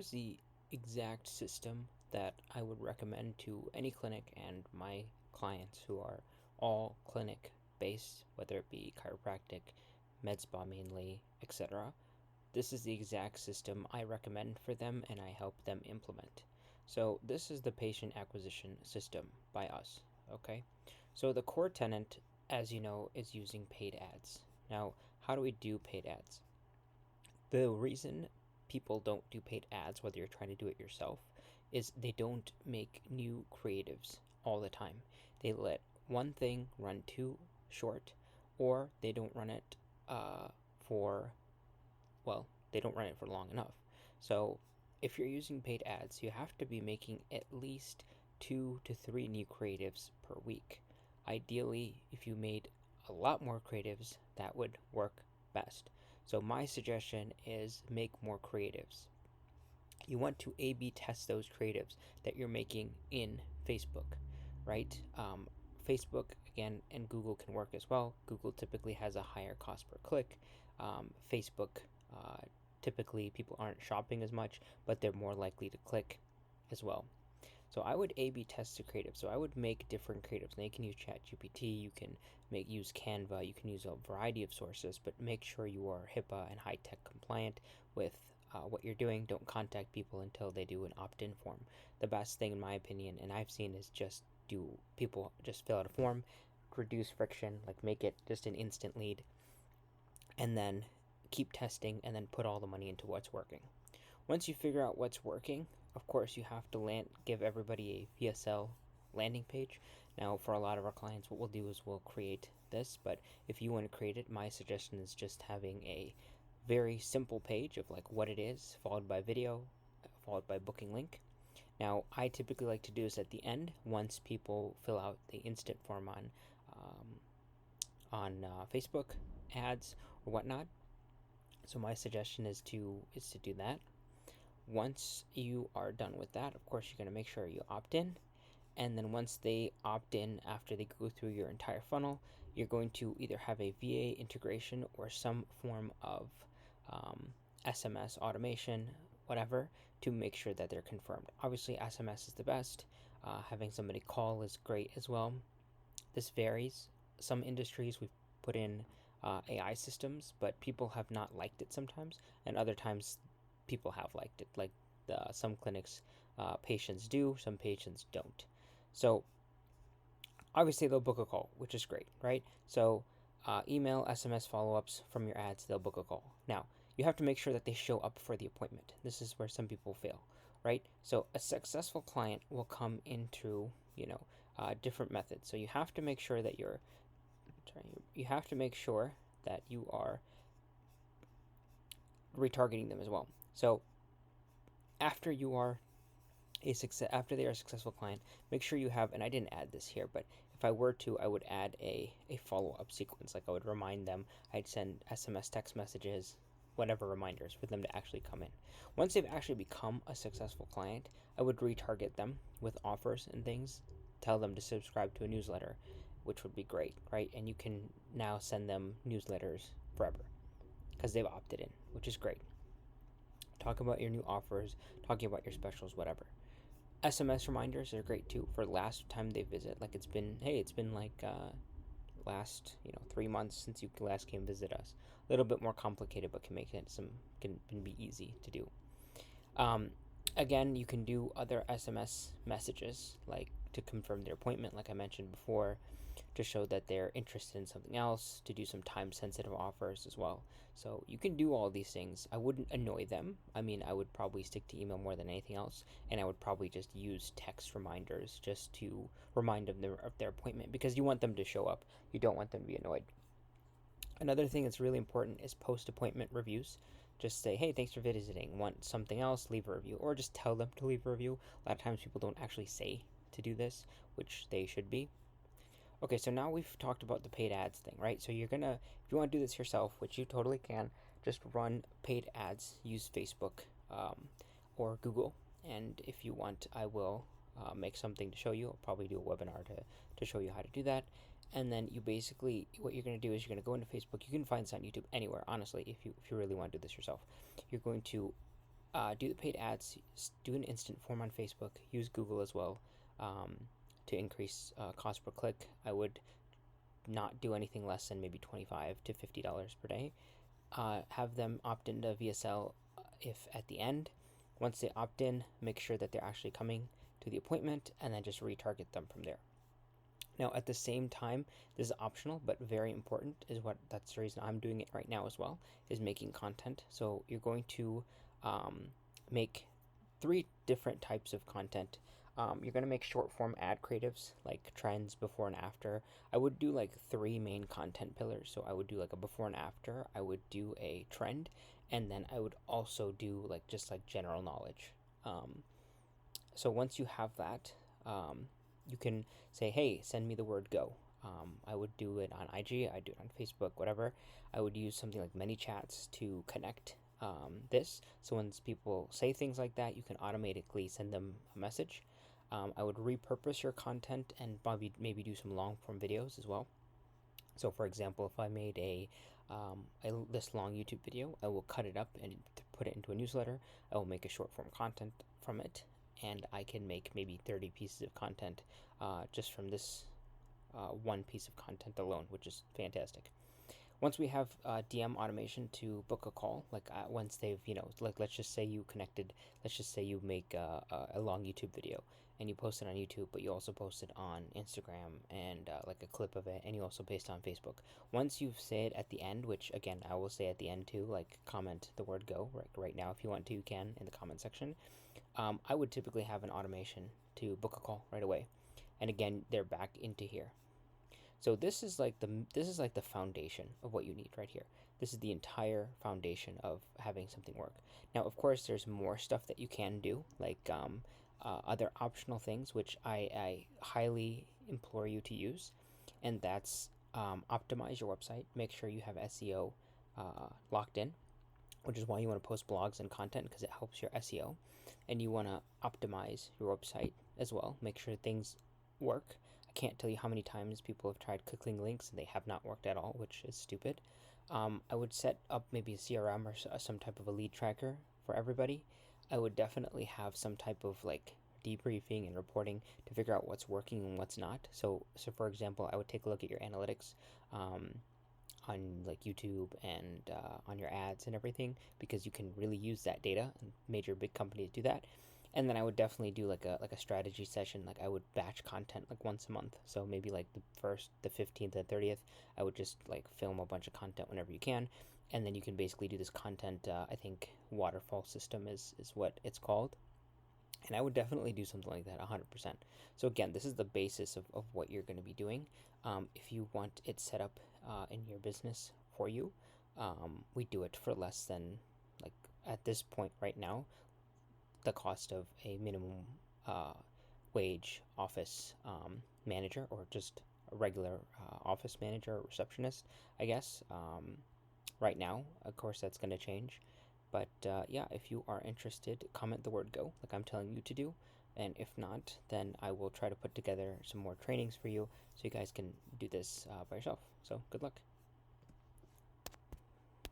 here's the exact system that I would recommend to any clinic and my clients who are all clinic based, whether it be chiropractic, MedSpa mainly, etc. This is the exact system I recommend for them and I help them implement. So, this is the patient acquisition system by us. Okay, so the core tenant, as you know, is using paid ads. Now, how do we do paid ads? The reason people don't do paid ads, whether you're trying to do it yourself, is they don't make new creatives all the time. They let one thing run too short, or they don't run it for, well, they don't run it for long enough. So if you're using paid ads, you have to be making at least 2 to 3 new creatives per week. Ideally, if you made a lot more creatives, that would work best. So my suggestion is make more creatives. You want to A/B test those creatives that you're making in Facebook, right? Facebook again and Google can work as well. Google typically has a higher cost per click. Facebook, typically people aren't shopping as much, but they're more likely to click as well. So I would A/B test the creative. So I would make different creatives. Now you can use ChatGPT, you can use Canva, you can use a variety of sources, but make sure you are HIPAA and high tech compliant with what you're doing. Don't contact people until they do an opt-in form. The best thing, in my opinion, and I've seen, is just fill out a form, reduce friction, like make it just an instant lead, and then keep testing, and then put all the money into what's working. Once you figure out what's working, of course, you have to give everybody a PSL landing page. Now, for a lot of our clients, what we'll do is we'll create this, but if you want to create it, my suggestion is just having a very simple page of like what it is, followed by video, followed by booking link. Now, I typically like to do this at the end once people fill out the instant form on Facebook ads or whatnot. So my suggestion is to do that. Once you are done with that, of course, you're going to make sure you opt in. And then once they opt in, after they go through your entire funnel, you're going to either have a VA integration or some form of SMS automation, whatever, to make sure that they're confirmed. Obviously, SMS is the best. Having somebody call is great as well. This varies. Some industries we've put in AI systems, but people have not liked it sometimes, and other times people have liked it. Like some clinics, patients do, some patients don't. So obviously they'll book a call, which is great, right? So email, SMS follow-ups from your ads, they'll book a call. Now, you have to make sure that they show up for the appointment. This is where some people fail, right? So a successful client will come into, different methods. So you have to make sure that you have to make sure that you are retargeting them as well. So after after they are a successful client, make sure you have, and I didn't add this here, but if I were to, I would add a follow-up sequence. Like I would remind them, I'd send SMS text messages, whatever reminders for them to actually come in. Once they've actually become a successful client, I would retarget them with offers and things, tell them to subscribe to a newsletter, which would be great, right? And you can now send them newsletters forever because they've opted in, which is great. Talk about your new offers, talking about your specials, whatever. SMS reminders are great too for last time they visit. Like it's been like last 3 months since you last came visit us. A little bit more complicated, but can be easy to do. Again, you can do other SMS messages like to confirm their appointment, like I mentioned before, to show that they're interested in something else, to do some time sensitive offers as well. So you can do all these things. I wouldn't annoy them. I mean, I would probably stick to email more than anything else, and I would probably just use text reminders just to remind them of their appointment, because you want them to show up. You don't want them to be annoyed. Another thing that's really important is post-appointment reviews. Just say, hey, thanks for visiting. Want something else? Leave a review. Or just tell them to leave a review. A lot of times people don't actually say to do this, which they should be. Okay, so now we've talked about the paid ads thing, right? So if you want to do this yourself, which you totally can, just run paid ads, use Facebook or Google. And if you want, I will make something to show you. I'll probably do a webinar to show you how to do that. And then what you're going to do is you're going to go into Facebook. You can find this on YouTube anywhere, honestly, if you really want to do this yourself. You're going to do the paid ads, do an instant form on Facebook, use Google as well to increase cost per click. I would not do anything less than maybe $25 to $50 per day. Have them opt into VSL if at the end. Once they opt in, make sure that they're actually coming to the appointment and then just retarget them from there. Now, at the same time, this is optional but very important. That's the reason I'm doing it right now as well, is making content. So you're going to make 3 different types of content. You're going to make short form ad creatives like trends, before and after. I would do like 3 main content pillars. So I would do like a before and after, I would do a trend, and then I would also do like just like general knowledge. So once you have that, you can say, hey, send me the word go. I would do it on IG, I do it on Facebook, whatever. I would use something like ManyChats to connect this. So when people say things like that, you can automatically send them a message. I would repurpose your content and maybe do some long form videos as well. So for example, if I made this long YouTube video, I will cut it up and put it into a newsletter. I will make a short form content from it, and I can make maybe 30 pieces of content just from this one piece of content alone, which is fantastic. Once we have DM automation to book a call, like once they've, like let's just say you connected, let's just say you make a long YouTube video and you post it on YouTube, but you also post it on Instagram and like a clip of it, and you also paste it on Facebook. Once you've said at the end, which again I will say at the end too, like comment the word go right now if you want to, you can in the comment section. I would typically have an automation to book a call right away, and again they're back into here. So this is like the foundation of what you need right here. This is the entire foundation of having something work. Now, of course, there's more stuff that you can do, like other optional things, which I highly implore you to use, and that's optimize your website. Make sure you have SEO locked in, which is why you want to post blogs and content, because it helps your SEO. And you want to optimize your website as well. Make sure things work. I can't tell you how many times people have tried clicking links and they have not worked at all, which is stupid. I would set up maybe a CRM or some type of a lead tracker for everybody. I would definitely have some type of like debriefing and reporting to figure out what's working and what's not. So for example, I would take a look at your analytics on like YouTube and on your ads and everything, because you can really use that data, and major big companies do that. And then I would definitely do like a strategy session. Like I would batch content like once a month. So maybe like the 1st, the 15th, and 30th, I would just like film a bunch of content whenever you can. And then you can basically do this content, I think waterfall system is what it's called. And I would definitely do something like that 100%. So again, this is the basis of what you're going to be doing. If you want it set up in your business for you, we do it for less than, like at this point right now, the cost of a minimum wage office manager, or just a regular office manager or receptionist, I guess. Right now, of course, that's going to change. But yeah, if you are interested, comment the word go, like I'm telling you to do. And if not, then I will try to put together some more trainings for you so you guys can do this by yourself. So good luck.